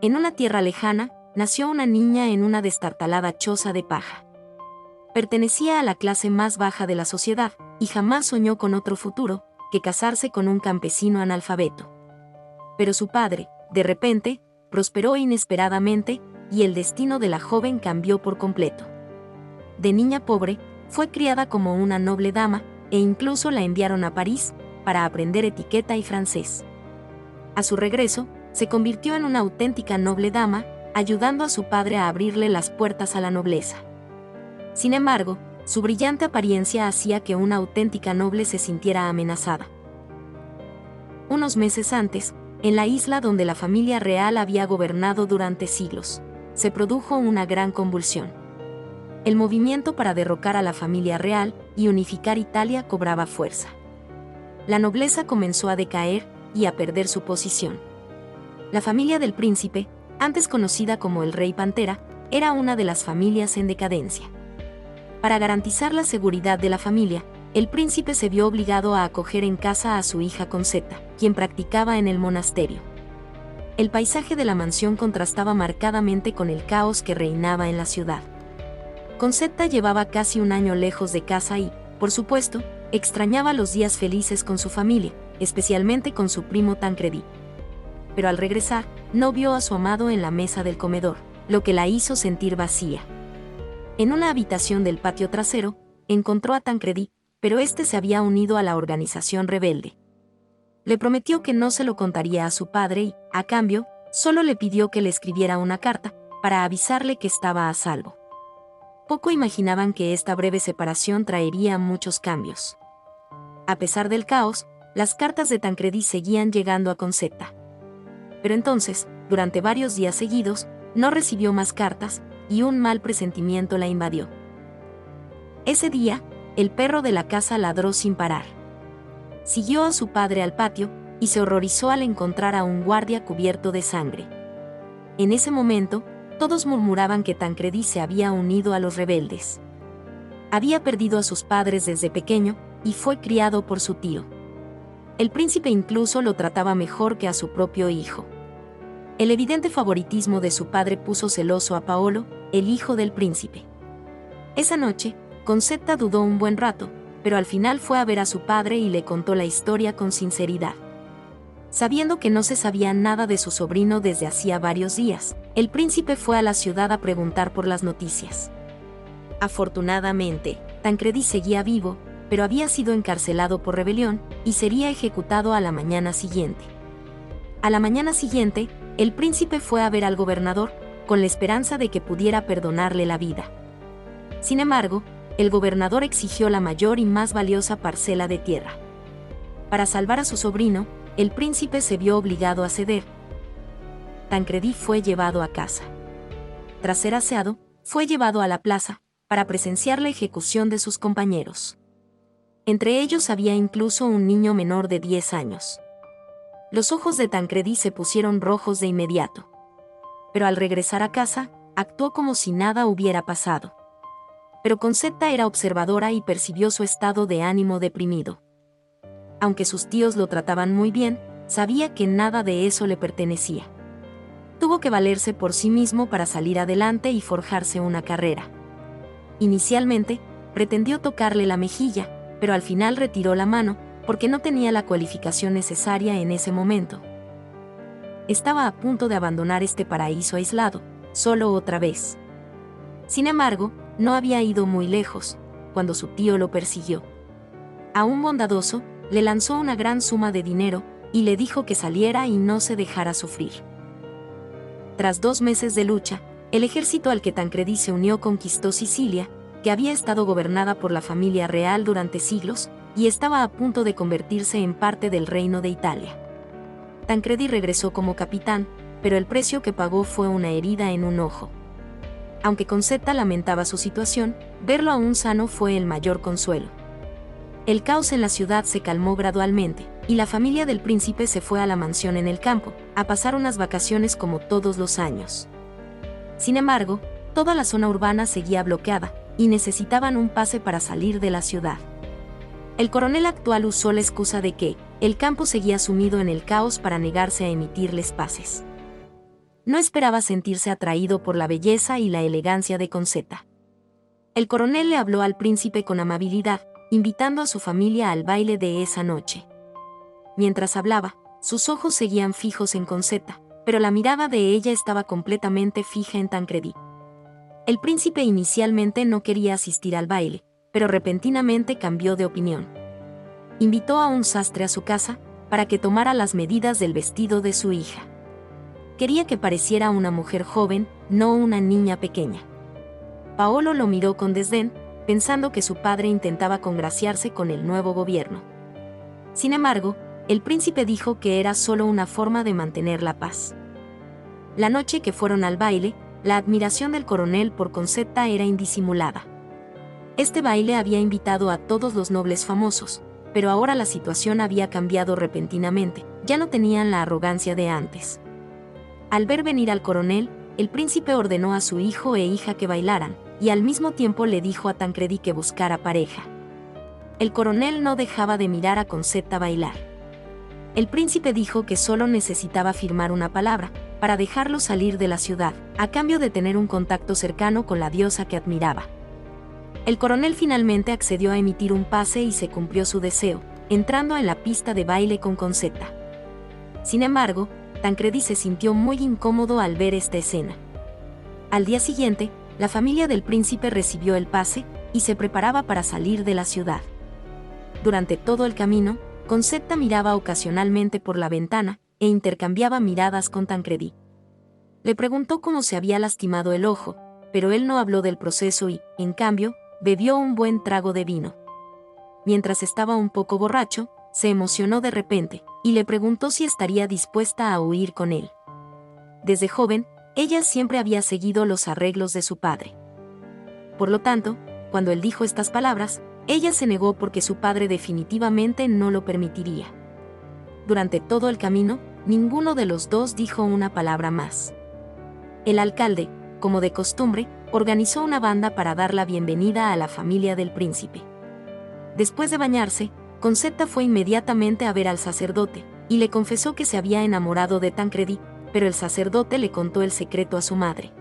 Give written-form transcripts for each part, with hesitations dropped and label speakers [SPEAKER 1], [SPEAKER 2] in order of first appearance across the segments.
[SPEAKER 1] En una tierra lejana, nació una niña en una destartalada choza de paja. Pertenecía a la clase más baja de la sociedad, y jamás soñó con otro futuro que casarse con un campesino analfabeto. Pero su padre, de repente, prosperó inesperadamente, y el destino de la joven cambió por completo. De niña pobre, fue criada como una noble dama, e incluso la enviaron a París para aprender etiqueta y francés. A su regreso, se convirtió en una auténtica noble dama, ayudando a su padre a abrirle las puertas a la nobleza. Sin embargo, su brillante apariencia hacía que una auténtica noble se sintiera amenazada. Unos meses antes, en la isla donde la familia real había gobernado durante siglos, se produjo una gran convulsión. El movimiento para derrocar a la familia real y unificar Italia cobraba fuerza. La nobleza comenzó a decaer y a perder su posición. La familia del príncipe, antes conocida como el Rey Pantera, era una de las familias en decadencia. Para garantizar la seguridad de la familia, el príncipe se vio obligado a acoger en casa a su hija Concetta, quien practicaba en el monasterio. El paisaje de la mansión contrastaba marcadamente con el caos que reinaba en la ciudad. Concetta llevaba casi un año lejos de casa y, por supuesto, extrañaba los días felices con su familia, especialmente con su primo Tancredì. Pero al regresar, no vio a su amado en la mesa del comedor, lo que la hizo sentir vacía. En una habitación del patio trasero, encontró a Tancredì, pero este se había unido a la organización rebelde. Le prometió que no se lo contaría a su padre y, a cambio, solo le pidió que le escribiera una carta, para avisarle que estaba a salvo. Poco imaginaban que esta breve separación traería muchos cambios. A pesar del caos, las cartas de Tancredì seguían llegando a Concetta. Pero entonces, durante varios días seguidos, no recibió más cartas, y un mal presentimiento la invadió. Ese día, el perro de la casa ladró sin parar. Siguió a su padre al patio, y se horrorizó al encontrar a un guardia cubierto de sangre. En ese momento, todos murmuraban que Tancredì se había unido a los rebeldes. Había perdido a sus padres desde pequeño, y fue criado por su tío. El príncipe incluso lo trataba mejor que a su propio hijo. El evidente favoritismo de su padre puso celoso a Paolo, el hijo del príncipe. Esa noche, Concetta dudó un buen rato, pero al final fue a ver a su padre y le contó la historia con sinceridad. Sabiendo que no se sabía nada de su sobrino desde hacía varios días, el príncipe fue a la ciudad a preguntar por las noticias. Afortunadamente, Tancredì seguía vivo, pero había sido encarcelado por rebelión, y sería ejecutado a la mañana siguiente. A la mañana siguiente, el príncipe fue a ver al gobernador, con la esperanza de que pudiera perdonarle la vida. Sin embargo, el gobernador exigió la mayor y más valiosa parcela de tierra. Para salvar a su sobrino, el príncipe se vio obligado a ceder. Tancredì fue llevado a casa. Tras ser aseado, fue llevado a la plaza, para presenciar la ejecución de sus compañeros. Entre ellos había incluso un niño menor de 10 años. Los ojos de Tancredì se pusieron rojos de inmediato. Pero al regresar a casa, actuó como si nada hubiera pasado. Pero Concetta era observadora y percibió su estado de ánimo deprimido. Aunque sus tíos lo trataban muy bien, sabía que nada de eso le pertenecía. Tuvo que valerse por sí mismo para salir adelante y forjarse una carrera. Inicialmente, pretendió tocarle la mejilla, pero al final retiró la mano, porque no tenía la cualificación necesaria en ese momento. Estaba a punto de abandonar este paraíso aislado, solo otra vez. Sin embargo, no había ido muy lejos, cuando su tío lo persiguió. Aún bondadoso, le lanzó una gran suma de dinero, y le dijo que saliera y no se dejara sufrir. Tras 2 meses de lucha, el ejército al que Tancredì se unió conquistó Sicilia, que había estado gobernada por la familia real durante siglos, y estaba a punto de convertirse en parte del reino de Italia. Tancredì regresó como capitán, pero el precio que pagó fue una herida en un ojo. Aunque Concetta lamentaba su situación, verlo aún sano fue el mayor consuelo. El caos en la ciudad se calmó gradualmente, y la familia del príncipe se fue a la mansión en el campo, a pasar unas vacaciones como todos los años. Sin embargo, toda la zona urbana seguía bloqueada, y necesitaban un pase para salir de la ciudad. El coronel actual usó la excusa de que el campo seguía sumido en el caos para negarse a emitirles pases. no esperaba sentirse atraído por la belleza y la elegancia de Concetta. El coronel le habló al príncipe con amabilidad, invitando a su familia al baile de esa noche. Mientras hablaba, sus ojos seguían fijos en Concetta, pero la mirada de ella estaba completamente fija en Tancredi. El príncipe inicialmente no quería asistir al baile, pero repentinamente cambió de opinión. Invitó a un sastre a su casa, para que tomara las medidas del vestido de su hija. Quería que pareciera una mujer joven, no una niña pequeña. Paolo lo miró con desdén, pensando que su padre intentaba congraciarse con el nuevo gobierno. Sin embargo, el príncipe dijo que era solo una forma de mantener la paz. La noche que fueron al baile, la admiración del coronel por Concetta era indisimulada. Este baile había invitado a todos los nobles famosos, pero ahora la situación había cambiado repentinamente, ya no tenían la arrogancia de antes. Al ver venir al coronel, el príncipe ordenó a su hijo e hija que bailaran, y al mismo tiempo le dijo a Tancredi que buscara pareja. El coronel no dejaba de mirar a Concetta bailar. El príncipe dijo que solo necesitaba firmar una palabra, para dejarlo salir de la ciudad, a cambio de tener un contacto cercano con la diosa que admiraba. El coronel finalmente accedió a emitir un pase y se cumplió su deseo, entrando en la pista de baile con Concetta. Sin embargo, Tancredi se sintió muy incómodo al ver esta escena. Al día siguiente, la familia del príncipe recibió el pase y se preparaba para salir de la ciudad. Durante todo el camino, Concetta miraba ocasionalmente por la ventana e intercambiaba miradas con Tancredi. Le preguntó cómo se había lastimado el ojo, pero él no habló del proceso y, en cambio, bebió un buen trago de vino. Mientras estaba un poco borracho, se emocionó de repente, y le preguntó si estaría dispuesta a huir con él. Desde joven, ella siempre había seguido los arreglos de su padre. Por lo tanto, cuando él dijo estas palabras, ella se negó porque su padre definitivamente no lo permitiría. Durante todo el camino, ninguno de los dos dijo una palabra más. El alcalde, como de costumbre, organizó una banda para dar la bienvenida a la familia del príncipe. Después de bañarse, Concetta fue inmediatamente a ver al sacerdote, y le confesó que se había enamorado de Tancredi, pero el sacerdote le contó el secreto a su madre.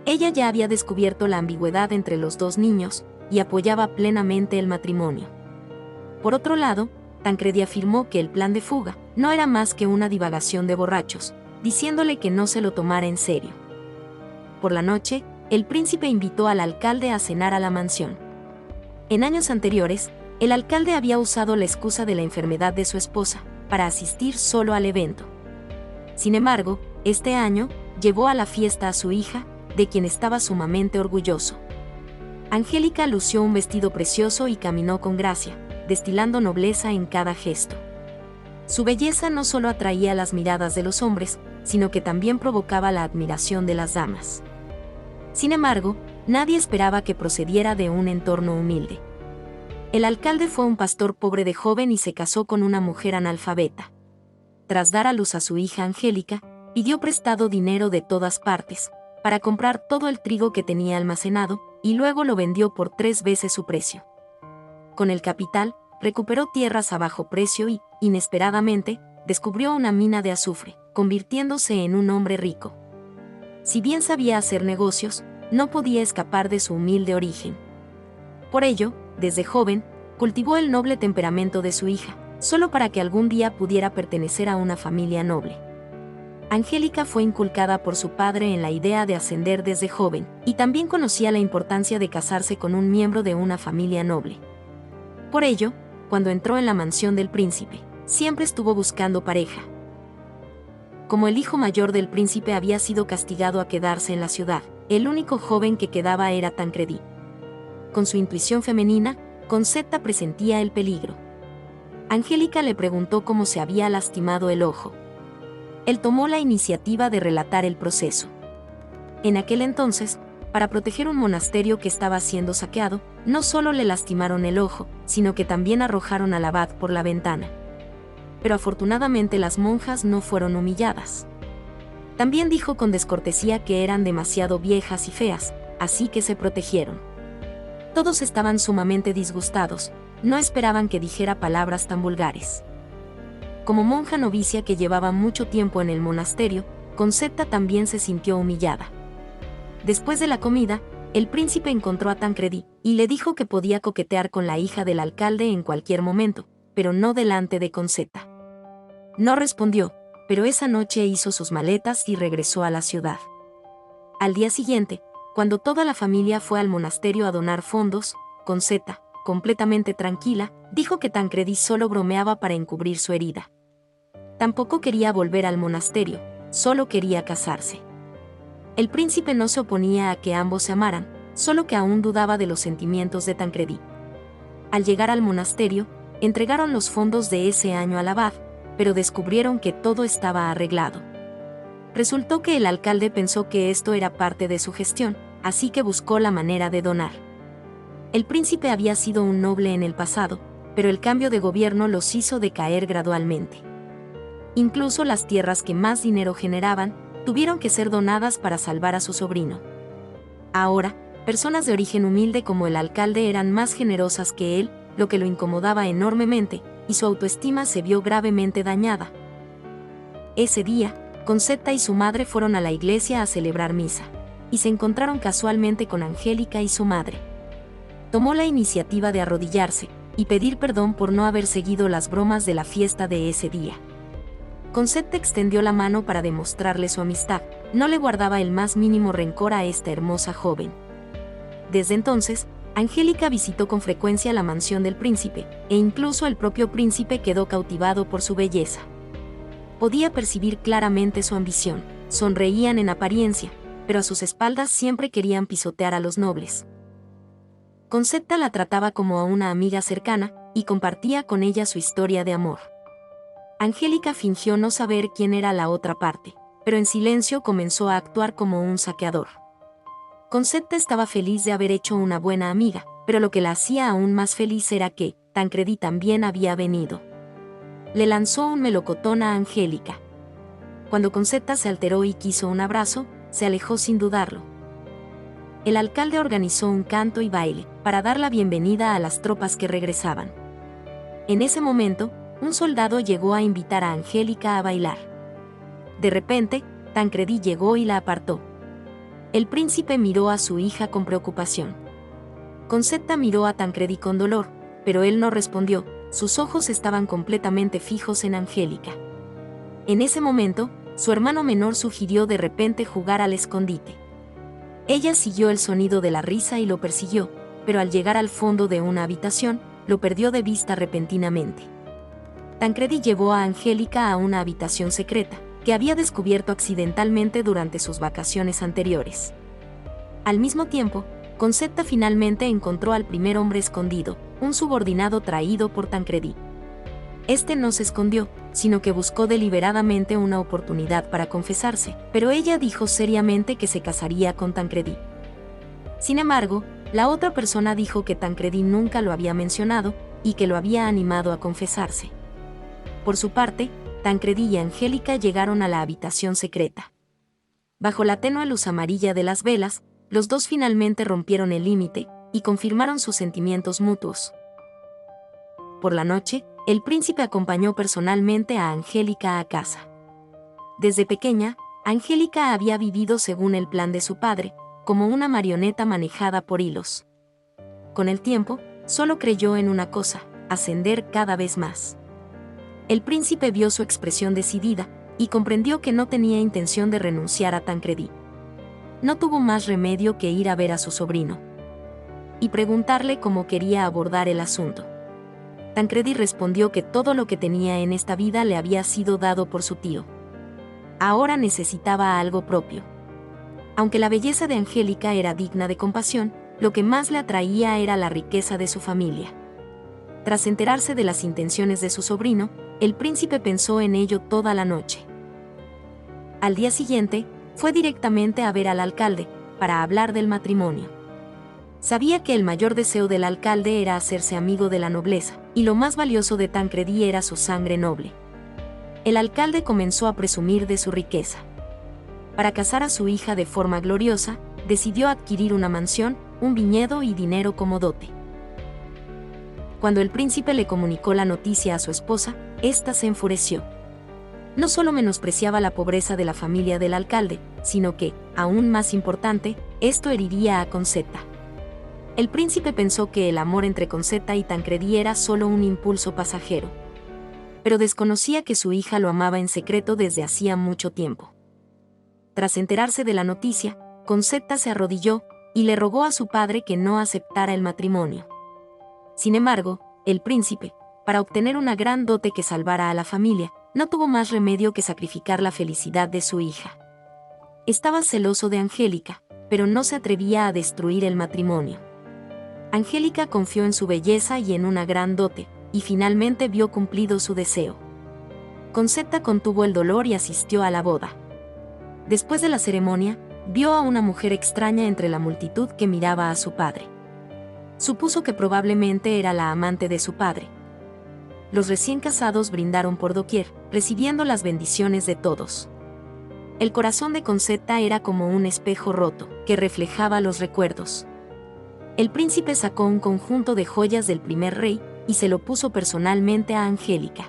[SPEAKER 1] Ella ya había descubierto la ambigüedad entre los dos niños, y apoyaba plenamente el matrimonio. Por otro lado, Tancredi afirmó que el plan de fuga no era más que una divagación de borrachos, diciéndole que no se lo tomara en serio. Por la noche, el príncipe invitó al alcalde a cenar a la mansión. En años anteriores, el alcalde había usado la excusa de la enfermedad de su esposa para asistir solo al evento. Sin embargo, este año, llevó a la fiesta a su hija, de quien estaba sumamente orgulloso. Angélica lució un vestido precioso y caminó con gracia, destilando nobleza en cada gesto. Su belleza no solo atraía las miradas de los hombres, sino que también provocaba la admiración de las damas. Sin embargo, nadie esperaba que procediera de un entorno humilde. El alcalde fue un pastor pobre de joven y se casó con una mujer analfabeta. Tras dar a luz a su hija Angélica, pidió prestado dinero de todas partes, para comprar todo el trigo que tenía almacenado, y luego lo vendió por 3 veces su precio. Con el capital, recuperó tierras a bajo precio y, inesperadamente, descubrió una mina de azufre, convirtiéndose en un hombre rico. Si bien sabía hacer negocios, no podía escapar de su humilde origen. Por ello, desde joven, cultivó el noble temperamento de su hija, solo para que algún día pudiera pertenecer a una familia noble. Angélica fue inculcada por su padre en la idea de ascender desde joven, y también conocía la importancia de casarse con un miembro de una familia noble. Por ello, cuando entró en la mansión del príncipe, siempre estuvo buscando pareja. Como el hijo mayor del príncipe había sido castigado a quedarse en la ciudad, el único joven que quedaba era Tancredi. Con su intuición femenina, Concetta presentía el peligro. Angélica le preguntó cómo se había lastimado el ojo. Él tomó la iniciativa de relatar el proceso. En aquel entonces, para proteger un monasterio que estaba siendo saqueado, no solo le lastimaron el ojo, sino que también arrojaron al abad por la ventana. Pero afortunadamente las monjas no fueron humilladas. También dijo con descortesía que eran demasiado viejas y feas, así que se protegieron. Todos estaban sumamente disgustados, no esperaban que dijera palabras tan vulgares. Como monja novicia que llevaba mucho tiempo en el monasterio, Concetta también se sintió humillada. Después de la comida, el príncipe encontró a Tancredí y le dijo que podía coquetear con la hija del alcalde en cualquier momento, pero no delante de Concetta. No respondió, pero esa noche hizo sus maletas y regresó a la ciudad. Al día siguiente, cuando toda la familia fue al monasterio a donar fondos, Concetta, completamente tranquila, dijo que Tancredí solo bromeaba para encubrir su herida. Tampoco quería volver al monasterio, solo quería casarse. El príncipe no se oponía a que ambos se amaran, solo que aún dudaba de los sentimientos de Tancredí. Al llegar al monasterio, entregaron los fondos de ese año al abad, pero descubrieron que todo estaba arreglado. Resultó que el alcalde pensó que esto era parte de su gestión, así que buscó la manera de donar. El príncipe había sido un noble en el pasado, pero el cambio de gobierno los hizo decaer gradualmente. Incluso las tierras que más dinero generaban, tuvieron que ser donadas para salvar a su sobrino. Ahora, personas de origen humilde como el alcalde eran más generosas que él, lo que lo incomodaba enormemente, y su autoestima se vio gravemente dañada. Ese día, Concetta y su madre fueron a la iglesia a celebrar misa, y se encontraron casualmente con Angélica y su madre. Tomó la iniciativa de arrodillarse y pedir perdón por no haber seguido las bromas de la fiesta de ese día. Concetta extendió la mano para demostrarle su amistad, no le guardaba el más mínimo rencor a esta hermosa joven. Desde entonces, Angélica visitó con frecuencia la mansión del príncipe, e incluso el propio príncipe quedó cautivado por su belleza. Podía percibir claramente su ambición, sonreían en apariencia, pero a sus espaldas siempre querían pisotear a los nobles. Concetta la trataba como a una amiga cercana, y compartía con ella su historia de amor. Angélica fingió no saber quién era la otra parte, pero en silencio comenzó a actuar como un saqueador. Concetta estaba feliz de haber hecho una buena amiga, pero lo que la hacía aún más feliz era que Tancredí también había venido. Le lanzó un melocotón a Angélica. Cuando Concetta se alteró y quiso un abrazo, se alejó sin dudarlo. El alcalde organizó un canto y baile, para dar la bienvenida a las tropas que regresaban. En ese momento, un soldado llegó a invitar a Angélica a bailar. De repente, Tancredí llegó y la apartó. El príncipe miró a su hija con preocupación. Concetta miró a Tancredí con dolor, pero él no respondió, sus ojos estaban completamente fijos en Angélica. En ese momento, su hermano menor sugirió de repente jugar al escondite. Ella siguió el sonido de la risa y lo persiguió, pero al llegar al fondo de una habitación, lo perdió de vista repentinamente. Tancredí llevó a Angélica a una habitación secreta, que había descubierto accidentalmente durante sus vacaciones anteriores. Al mismo tiempo, Concetta finalmente encontró al primer hombre escondido, un subordinado traído por Tancredí. Este no se escondió, sino que buscó deliberadamente una oportunidad para confesarse, pero ella dijo seriamente que se casaría con Tancredí. Sin embargo, la otra persona dijo que Tancredí nunca lo había mencionado, y que lo había animado a confesarse. Por su parte, Tancredí y Angélica llegaron a la habitación secreta. Bajo la tenue luz amarilla de las velas, los dos finalmente rompieron el límite, y confirmaron sus sentimientos mutuos. Por la noche, el príncipe acompañó personalmente a Angélica a casa. Desde pequeña, Angélica había vivido según el plan de su padre, como una marioneta manejada por hilos. Con el tiempo, solo creyó en una cosa: ascender cada vez más. El príncipe vio su expresión decidida, y comprendió que no tenía intención de renunciar a Tancredí. No tuvo más remedio que ir a ver a su sobrino y preguntarle cómo quería abordar el asunto. Tancredí respondió que todo lo que tenía en esta vida le había sido dado por su tío. Ahora necesitaba algo propio. Aunque la belleza de Angélica era digna de compasión, lo que más le atraía era la riqueza de su familia. Tras enterarse de las intenciones de su sobrino, el príncipe pensó en ello toda la noche. Al día siguiente, fue directamente a ver al alcalde, para hablar del matrimonio. Sabía que el mayor deseo del alcalde era hacerse amigo de la nobleza, y lo más valioso de Tancredí era su sangre noble. El alcalde comenzó a presumir de su riqueza. Para casar a su hija de forma gloriosa, decidió adquirir una mansión, un viñedo y dinero como dote. Cuando el príncipe le comunicó la noticia a su esposa, ésta se enfureció. No solo menospreciaba la pobreza de la familia del alcalde, sino que, aún más importante, esto heriría a Concetta. El príncipe pensó que el amor entre Concetta y Tancredi era solo un impulso pasajero, pero desconocía que su hija lo amaba en secreto desde hacía mucho tiempo. Tras enterarse de la noticia, Concetta se arrodilló y le rogó a su padre que no aceptara el matrimonio. Sin embargo, el príncipe, para obtener una gran dote que salvara a la familia, no tuvo más remedio que sacrificar la felicidad de su hija. Estaba celoso de Angélica, pero no se atrevía a destruir el matrimonio. Angélica confió en su belleza y en una gran dote, y finalmente vio cumplido su deseo. Concetta contuvo el dolor y asistió a la boda. Después de la ceremonia, vio a una mujer extraña entre la multitud que miraba a su padre. Supuso que probablemente era la amante de su padre. Los recién casados brindaron por doquier, recibiendo las bendiciones de todos. El corazón de Concetta era como un espejo roto, que reflejaba los recuerdos. El príncipe sacó un conjunto de joyas del primer rey y se lo puso personalmente a Angélica.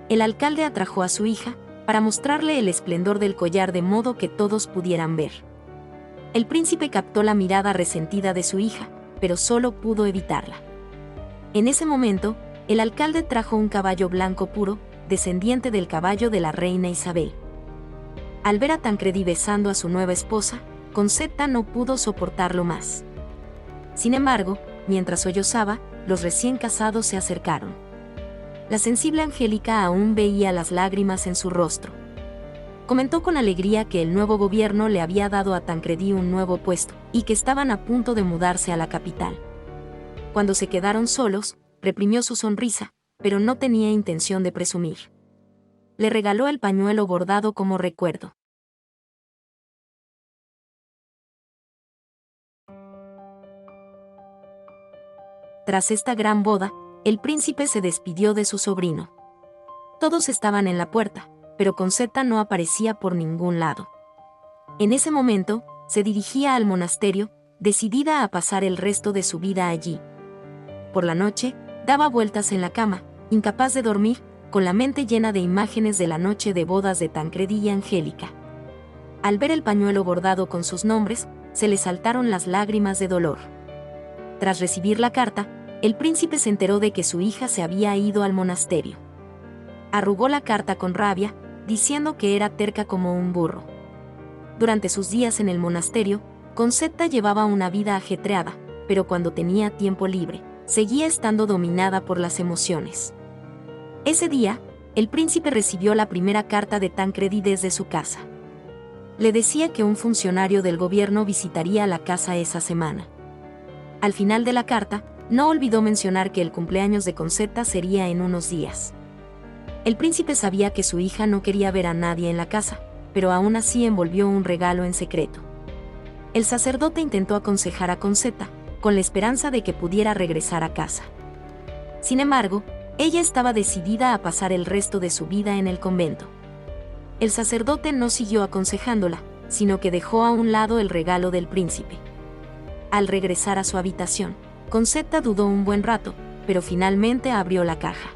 [SPEAKER 1] El alcalde atrajo a su hija para mostrarle el esplendor del collar de modo que todos pudieran ver. El príncipe captó la mirada resentida de su hija, pero solo pudo evitarla. En ese momento, el alcalde trajo un caballo blanco puro, descendiente del caballo de la reina Isabel. Al ver a Tancredi besando a su nueva esposa, Concetta no pudo soportarlo más. Sin embargo, mientras sollozaba, los recién casados se acercaron. La sensible Angélica aún veía las lágrimas en su rostro. Comentó con alegría que el nuevo gobierno le había dado a Tancredi un nuevo puesto, y que estaban a punto de mudarse a la capital. Cuando se quedaron solos, reprimió su sonrisa, pero no tenía intención de presumir. Le regaló el pañuelo bordado como recuerdo. Tras esta gran boda, el príncipe se despidió de su sobrino. Todos estaban en la puerta, pero Concetta no aparecía por ningún lado. En ese momento, se dirigía al monasterio, decidida a pasar el resto de su vida allí. Por la noche, daba vueltas en la cama, incapaz de dormir, con la mente llena de imágenes de la noche de bodas de Tancredi y Angélica. Al ver el pañuelo bordado con sus nombres, se le saltaron las lágrimas de dolor. Tras recibir la carta, el príncipe se enteró de que su hija se había ido al monasterio. Arrugó la carta con rabia, diciendo que era terca como un burro. Durante sus días en el monasterio, Concetta llevaba una vida ajetreada, pero cuando tenía tiempo libre, seguía estando dominada por las emociones. Ese día, el príncipe recibió la primera carta de Tancredi desde su casa. Le decía que un funcionario del gobierno visitaría la casa esa semana. Al final de la carta, no olvidó mencionar que el cumpleaños de Concetta sería en unos días. El príncipe sabía que su hija no quería ver a nadie en la casa, pero aún así envolvió un regalo en secreto. El sacerdote intentó aconsejar a Concetta, con la esperanza de que pudiera regresar a casa. Sin embargo, ella estaba decidida a pasar el resto de su vida en el convento. El sacerdote no siguió aconsejándola, sino que dejó a un lado el regalo del príncipe. Al regresar a su habitación, Concetta dudó un buen rato, pero finalmente abrió la caja.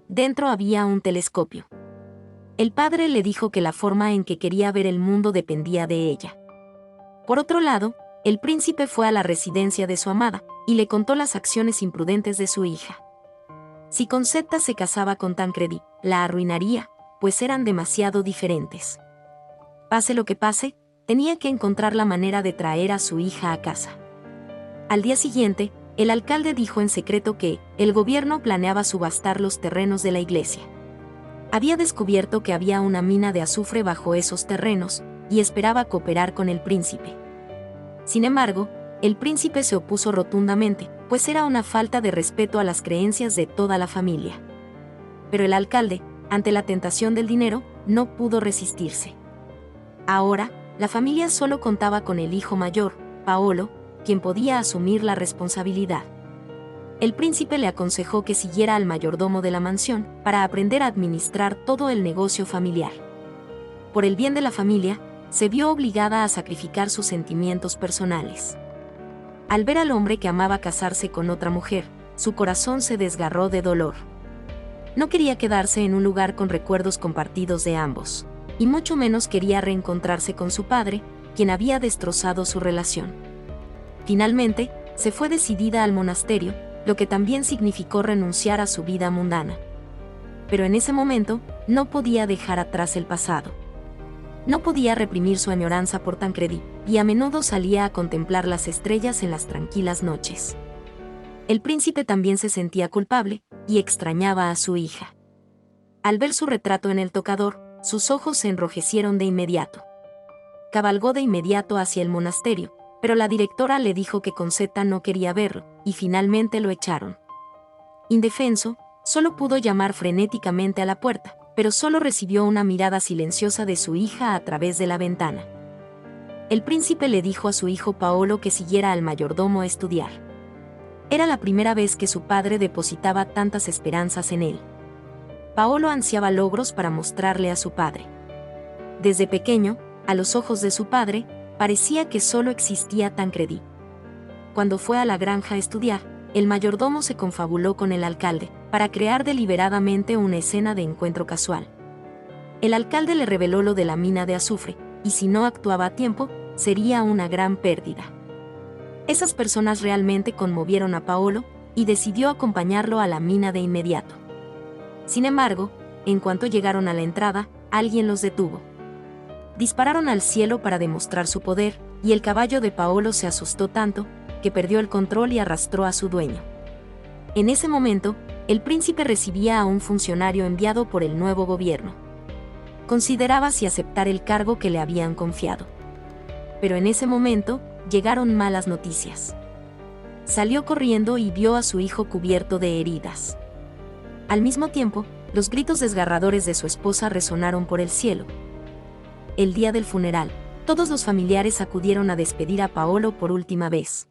[SPEAKER 1] Dentro había un telescopio. El padre le dijo que la forma en que quería ver el mundo dependía de ella. Por otro lado, el príncipe fue a la residencia de su amada, y le contó las acciones imprudentes de su hija. Si Concetta se casaba con Tancredi, la arruinaría, pues eran demasiado diferentes. Pase lo que pase, tenía que encontrar la manera de traer a su hija a casa. Al día siguiente, el alcalde dijo en secreto que el gobierno planeaba subastar los terrenos de la iglesia. Había descubierto que había una mina de azufre bajo esos terrenos, y esperaba cooperar con el príncipe. Sin embargo, el príncipe se opuso rotundamente, pues era una falta de respeto a las creencias de toda la familia. Pero el alcalde, ante la tentación del dinero, no pudo resistirse. Ahora, la familia solo contaba con el hijo mayor, Paolo, quien podía asumir la responsabilidad. El príncipe le aconsejó que siguiera al mayordomo de la mansión para aprender a administrar todo el negocio familiar. Por el bien de la familia, se vio obligada a sacrificar sus sentimientos personales. Al ver al hombre que amaba casarse con otra mujer, su corazón se desgarró de dolor. No quería quedarse en un lugar con recuerdos compartidos de ambos, y mucho menos quería reencontrarse con su padre, quien había destrozado su relación. Finalmente, se fue decidida al monasterio, lo que también significó renunciar a su vida mundana. Pero en ese momento, no podía dejar atrás el pasado. No podía reprimir su añoranza por Tancredí, y a menudo salía a contemplar las estrellas en las tranquilas noches. El príncipe también se sentía culpable, y extrañaba a su hija. Al ver su retrato en el tocador, sus ojos se enrojecieron de inmediato. Cabalgó de inmediato hacia el monasterio, pero la directora le dijo que Concetta no quería verlo, y finalmente lo echaron. Indefenso, solo pudo llamar frenéticamente a la puerta, pero solo recibió una mirada silenciosa de su hija a través de la ventana. El príncipe le dijo a su hijo Paolo que siguiera al mayordomo a estudiar. Era la primera vez que su padre depositaba tantas esperanzas en él. Paolo ansiaba logros para mostrarle a su padre. Desde pequeño, a los ojos de su padre, parecía que solo existía Tancredí. Cuando fue a la granja a estudiar, el mayordomo se confabuló con el alcalde, para crear deliberadamente una escena de encuentro casual. El alcalde le reveló lo de la mina de azufre, y si no actuaba a tiempo, sería una gran pérdida. Esas personas realmente conmovieron a Paolo, y decidió acompañarlo a la mina de inmediato. Sin embargo, en cuanto llegaron a la entrada, alguien los detuvo. Dispararon al cielo para demostrar su poder, y el caballo de Paolo se asustó tanto, que perdió el control y arrastró a su dueño. En ese momento, el príncipe recibía a un funcionario enviado por el nuevo gobierno. Consideraba si aceptar el cargo que le habían confiado. Pero en ese momento, llegaron malas noticias. Salió corriendo y vio a su hijo cubierto de heridas. Al mismo tiempo, los gritos desgarradores de su esposa resonaron por el cielo. El día del funeral, todos los familiares acudieron a despedir a Paolo por última vez,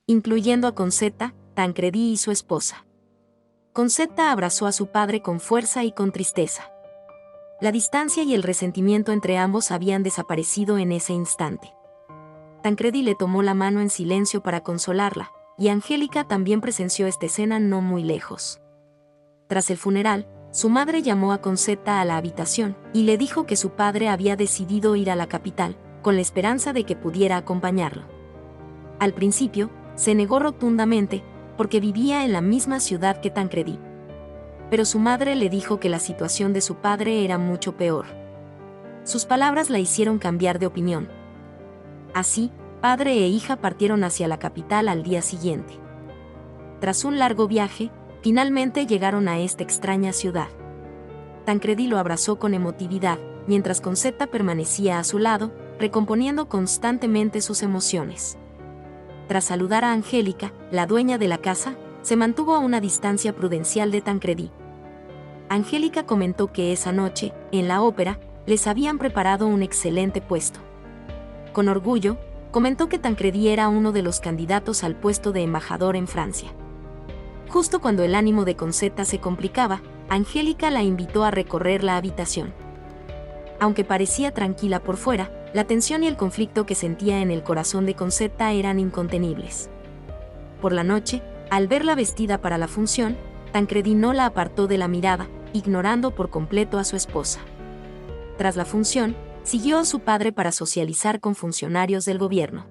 [SPEAKER 1] incluyendo a Concetta, Tancredí y su esposa. Concetta abrazó a su padre con fuerza y con tristeza. La distancia y el resentimiento entre ambos habían desaparecido en ese instante. Tancredí le tomó la mano en silencio para consolarla, y Angélica también presenció esta escena no muy lejos. Tras el funeral, su madre llamó a Concetta a la habitación, y le dijo que su padre había decidido ir a la capital, con la esperanza de que pudiera acompañarlo. Al principio, se negó rotundamente, porque vivía en la misma ciudad que Tancredí. Pero su madre le dijo que la situación de su padre era mucho peor. Sus palabras la hicieron cambiar de opinión. Así, padre e hija partieron hacia la capital al día siguiente. Tras un largo viaje, finalmente llegaron a esta extraña ciudad. Tancredí lo abrazó con emotividad, mientras Concetta permanecía a su lado, recomponiendo constantemente sus emociones. Tras saludar a Angélica, la dueña de la casa, se mantuvo a una distancia prudencial de Tancredí. Angélica comentó que esa noche, en la ópera, les habían preparado un excelente puesto. Con orgullo, comentó que Tancredí era uno de los candidatos al puesto de embajador en Francia. Justo cuando el ánimo de Concetta se complicaba, Angélica la invitó a recorrer la habitación. Aunque parecía tranquila por fuera, la tensión y el conflicto que sentía en el corazón de Concetta eran incontenibles. Por la noche, al verla vestida para la función, Tancredí no la apartó de la mirada, ignorando por completo a su esposa. Tras la función, siguió a su padre para socializar con funcionarios del gobierno.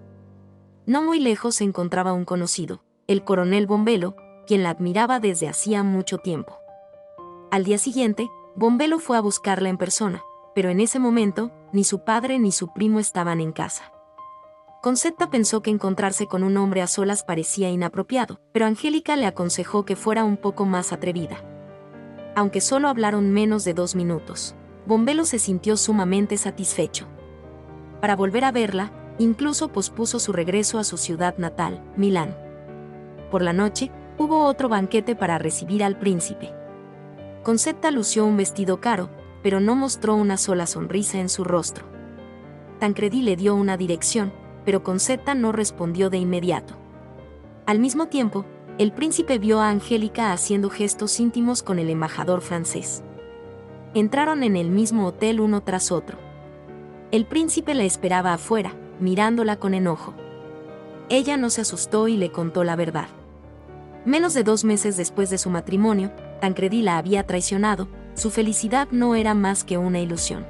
[SPEAKER 1] No muy lejos se encontraba un conocido, el coronel Bombello, quien la admiraba desde hacía mucho tiempo. Al día siguiente, Bombello fue a buscarla en persona, pero en ese momento, ni su padre ni su primo estaban en casa. Concetta pensó que encontrarse con un hombre a solas parecía inapropiado, pero Angélica le aconsejó que fuera un poco más atrevida. Aunque solo hablaron menos de 2 minutos, Bombello se sintió sumamente satisfecho. Para volver a verla, incluso pospuso su regreso a su ciudad natal, Milán. Por la noche, hubo otro banquete para recibir al príncipe. Concetta lució un vestido caro, pero no mostró una sola sonrisa en su rostro. Tancredí le dio una dirección, pero Concetta no respondió de inmediato. Al mismo tiempo, el príncipe vio a Angélica haciendo gestos íntimos con el embajador francés. Entraron en el mismo hotel uno tras otro. El príncipe la esperaba afuera, mirándola con enojo. Ella no se asustó y le contó la verdad. Menos de 2 meses después de su matrimonio, Tancredi la había traicionado, su felicidad no era más que una ilusión.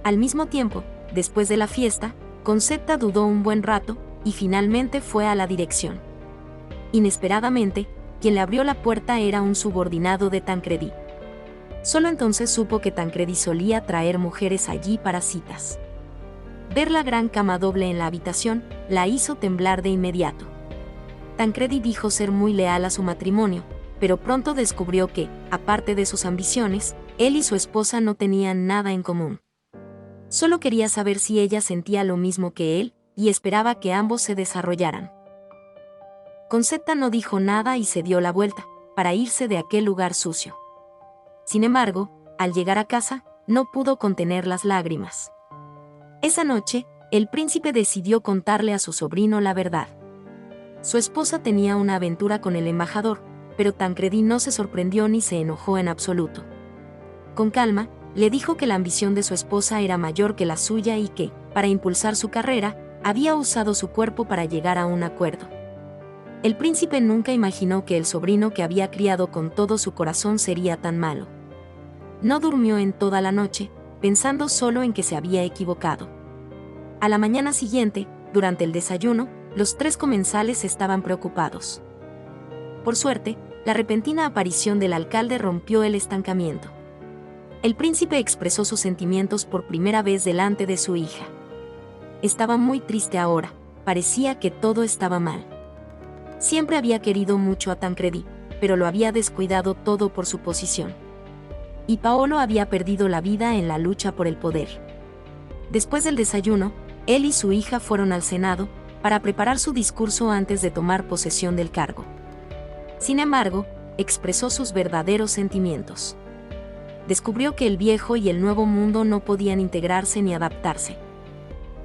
[SPEAKER 1] Al mismo tiempo, después de la fiesta, Concetta dudó un buen rato, y finalmente fue a la dirección. Inesperadamente, quien le abrió la puerta era un subordinado de Tancredi. Solo entonces supo que Tancredi solía traer mujeres allí para citas. Ver la gran cama doble en la habitación la hizo temblar de inmediato. Tancredi dijo ser muy leal a su matrimonio, pero pronto descubrió que, aparte de sus ambiciones, él y su esposa no tenían nada en común. Solo quería saber si ella sentía lo mismo que él, y esperaba que ambos se desarrollaran. Concetta no dijo nada y se dio la vuelta, para irse de aquel lugar sucio. Sin embargo, al llegar a casa, no pudo contener las lágrimas. Esa noche, el príncipe decidió contarle a su sobrino la verdad. Su esposa tenía una aventura con el embajador, pero Tancredi no se sorprendió ni se enojó en absoluto. Con calma, le dijo que la ambición de su esposa era mayor que la suya y que, para impulsar su carrera, había usado su cuerpo para llegar a un acuerdo. El príncipe nunca imaginó que el sobrino que había criado con todo su corazón sería tan malo. No durmió en toda la noche, pensando solo en que se había equivocado. A la mañana siguiente, durante el desayuno, los tres comensales estaban preocupados. Por suerte, la repentina aparición del alcalde rompió el estancamiento. El príncipe expresó sus sentimientos por primera vez delante de su hija. Estaba muy triste ahora, parecía que todo estaba mal. Siempre había querido mucho a Tancredi, pero lo había descuidado todo por su posición. Y Paolo había perdido la vida en la lucha por el poder. Después del desayuno, él y su hija fueron al Senado, para preparar su discurso antes de tomar posesión del cargo. Sin embargo, expresó sus verdaderos sentimientos. Descubrió que el viejo y el nuevo mundo no podían integrarse ni adaptarse.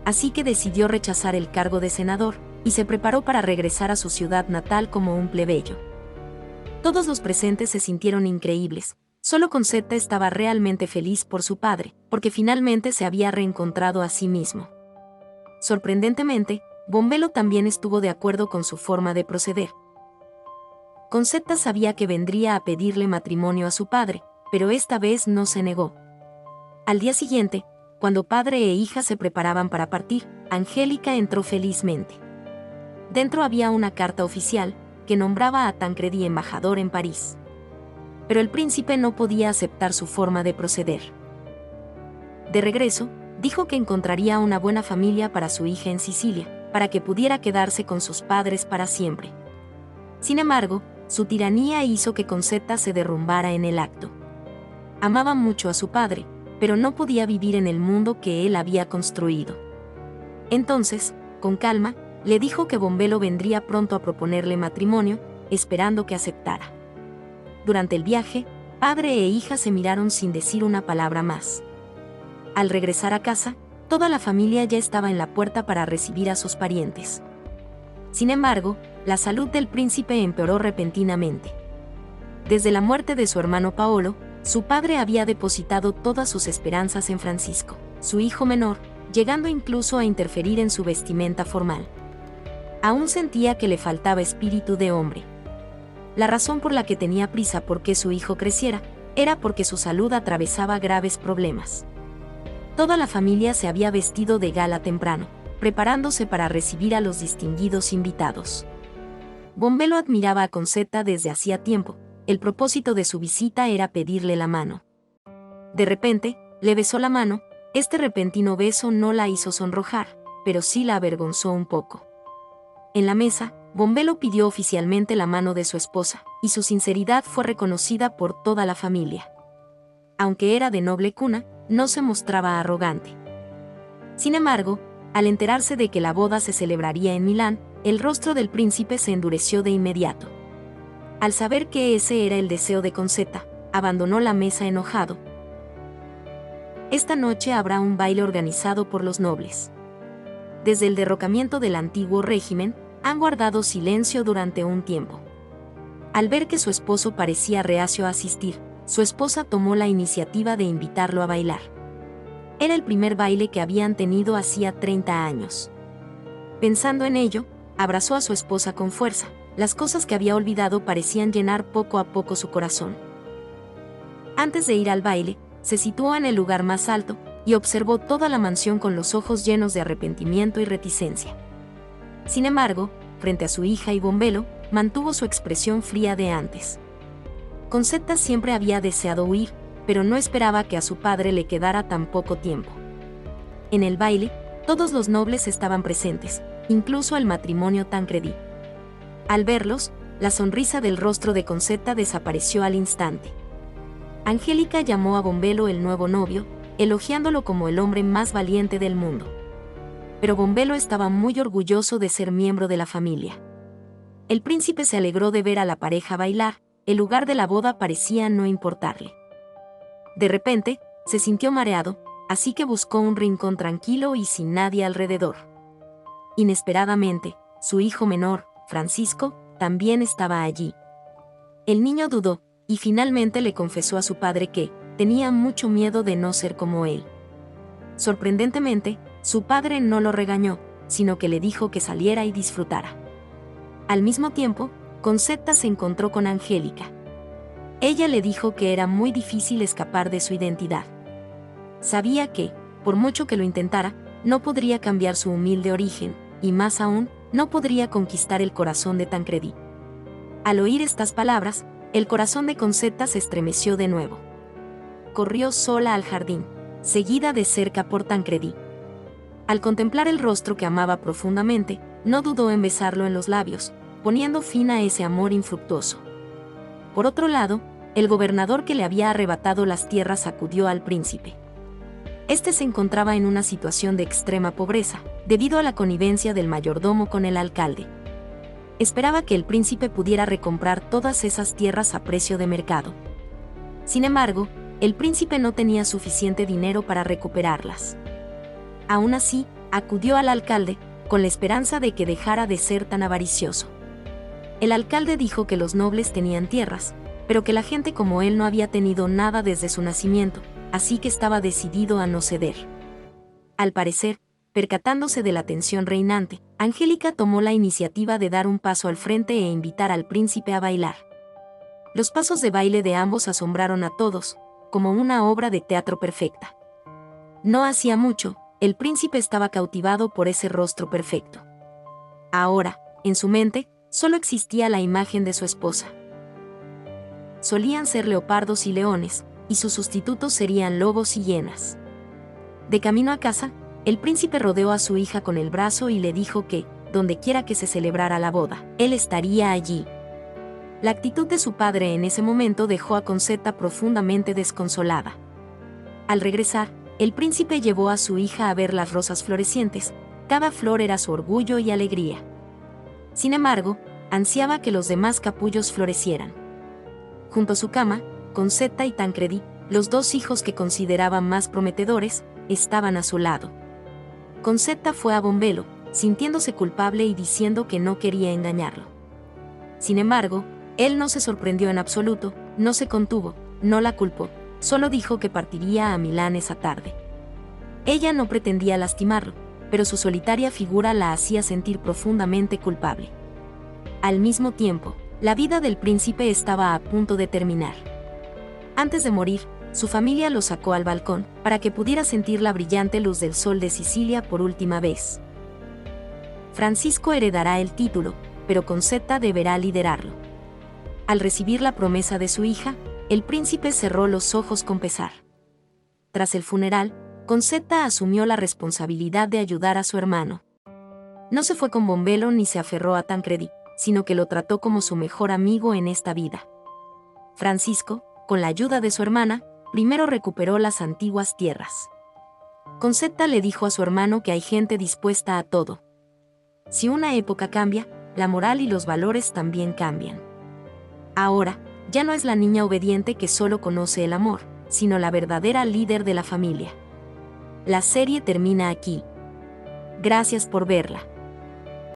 [SPEAKER 1] Así que decidió rechazar el cargo de senador, y se preparó para regresar a su ciudad natal como un plebeyo. Todos los presentes se sintieron increíbles. Solo Concetta estaba realmente feliz por su padre, porque finalmente se había reencontrado a sí mismo. Sorprendentemente, Bombello también estuvo de acuerdo con su forma de proceder. Concetta sabía que vendría a pedirle matrimonio a su padre, pero esta vez no se negó. Al día siguiente, cuando padre e hija se preparaban para partir, Angélica entró felizmente. Dentro había una carta oficial, que nombraba a Tancredi embajador en París. Pero el príncipe no podía aceptar su forma de proceder. De regreso, dijo que encontraría una buena familia para su hija en Sicilia, para que pudiera quedarse con sus padres para siempre. Sin embargo, su tiranía hizo que Concetta se derrumbara en el acto. Amaba mucho a su padre, pero no podía vivir en el mundo que él había construido. Entonces, con calma, le dijo que Bombello vendría pronto a proponerle matrimonio, esperando que aceptara. Durante el viaje, padre e hija se miraron sin decir una palabra más. Al regresar a casa, toda la familia ya estaba en la puerta para recibir a sus parientes. Sin embargo, la salud del príncipe empeoró repentinamente. Desde la muerte de su hermano Paolo, su padre había depositado todas sus esperanzas en Francisco, su hijo menor, llegando incluso a interferir en su vestimenta formal. Aún sentía que le faltaba espíritu de hombre. La razón por la que tenía prisa por que su hijo creciera, era porque su salud atravesaba graves problemas. Toda la familia se había vestido de gala temprano, preparándose para recibir a los distinguidos invitados. Bombello admiraba a Concetta desde hacía tiempo. El propósito de su visita era pedirle la mano. De repente, le besó la mano. Este repentino beso no la hizo sonrojar, pero sí la avergonzó un poco. En la mesa, Bombello pidió oficialmente la mano de su esposa, y su sinceridad fue reconocida por toda la familia. Aunque era de noble cuna, no se mostraba arrogante. Sin embargo, al enterarse de que la boda se celebraría en Milán, el rostro del príncipe se endureció de inmediato. Al saber que ese era el deseo de Concetta, abandonó la mesa enojado. Esta noche habrá un baile organizado por los nobles. Desde el derrocamiento del antiguo régimen, han guardado silencio durante un tiempo. Al ver que su esposo parecía reacio a asistir, su esposa tomó la iniciativa de invitarlo a bailar. Era el primer baile que habían tenido hacía 30 años. Pensando en ello, abrazó a su esposa con fuerza, las cosas que había olvidado parecían llenar poco a poco su corazón. Antes de ir al baile, se situó en el lugar más alto y observó toda la mansión con los ojos llenos de arrepentimiento y reticencia. Sin embargo, frente a su hija y Bombelo, mantuvo su expresión fría de antes. Concetta siempre había deseado huir, pero no esperaba que a su padre le quedara tan poco tiempo. En el baile, todos los nobles estaban presentes, incluso el matrimonio Tancredi. Al verlos, la sonrisa del rostro de Concetta desapareció al instante. Angélica llamó a Bombelo el nuevo novio, elogiándolo como el hombre más valiente del mundo. Pero Bombelo estaba muy orgulloso de ser miembro de la familia. El príncipe se alegró de ver a la pareja bailar, el lugar de la boda parecía no importarle. De repente, se sintió mareado, así que buscó un rincón tranquilo y sin nadie alrededor. Inesperadamente, su hijo menor, Francisco, también estaba allí. El niño dudó, y finalmente le confesó a su padre que tenía mucho miedo de no ser como él. Sorprendentemente, su padre no lo regañó, sino que le dijo que saliera y disfrutara. Al mismo tiempo, Concetta se encontró con Angélica. Ella le dijo que era muy difícil escapar de su identidad. Sabía que, por mucho que lo intentara, no podría cambiar su humilde origen, y más aún, no podría conquistar el corazón de Tancredi. Al oír estas palabras, el corazón de Concetta se estremeció de nuevo. Corrió sola al jardín, seguida de cerca por Tancredi. Al contemplar el rostro que amaba profundamente, no dudó en besarlo en los labios, poniendo fin a ese amor infructuoso. Por otro lado, el gobernador que le había arrebatado las tierras acudió al príncipe. Este se encontraba en una situación de extrema pobreza, debido a la connivencia del mayordomo con el alcalde. Esperaba que el príncipe pudiera recomprar todas esas tierras a precio de mercado. Sin embargo, el príncipe no tenía suficiente dinero para recuperarlas. Aún así, acudió al alcalde, con la esperanza de que dejara de ser tan avaricioso. El alcalde dijo que los nobles tenían tierras, pero que la gente como él no había tenido nada desde su nacimiento, así que estaba decidido a no ceder. Al parecer, percatándose de la tensión reinante, Angélica tomó la iniciativa de dar un paso al frente e invitar al príncipe a bailar. Los pasos de baile de ambos asombraron a todos, como una obra de teatro perfecta. No hacía mucho, el príncipe estaba cautivado por ese rostro perfecto. Ahora, en su mente, solo existía la imagen de su esposa. Solían ser leopardos y leones, y sus sustitutos serían lobos y hienas. De camino a casa, el príncipe rodeó a su hija con el brazo y le dijo que, donde quiera que se celebrara la boda, él estaría allí. La actitud de su padre en ese momento dejó a Concetta profundamente desconsolada. Al regresar, el príncipe llevó a su hija a ver las rosas florecientes, cada flor era su orgullo y alegría. Sin embargo, ansiaba que los demás capullos florecieran. Junto a su cama, Concetta y Tancredi, los dos hijos que consideraba más prometedores, estaban a su lado. Concetta fue a Bombelo, sintiéndose culpable y diciendo que no quería engañarlo. Sin embargo, él no se sorprendió en absoluto, no se contuvo, no la culpó, solo dijo que partiría a Milán esa tarde. Ella no pretendía lastimarlo, pero su solitaria figura la hacía sentir profundamente culpable. Al mismo tiempo, la vida del príncipe estaba a punto de terminar. Antes de morir, su familia lo sacó al balcón, para que pudiera sentir la brillante luz del sol de Sicilia por última vez. Francisco heredará el título, pero Concetta deberá liderarlo. Al recibir la promesa de su hija, el príncipe cerró los ojos con pesar. Tras el funeral, Concetta asumió la responsabilidad de ayudar a su hermano. No se fue con Bombelo ni se aferró a Tancredi, sino que lo trató como su mejor amigo en esta vida. Francisco, con la ayuda de su hermana, primero recuperó las antiguas tierras. Concetta le dijo a su hermano que hay gente dispuesta a todo. Si una época cambia, la moral y los valores también cambian. Ahora, ya no es la niña obediente que solo conoce el amor, sino la verdadera líder de la familia. La serie termina aquí. Gracias por verla.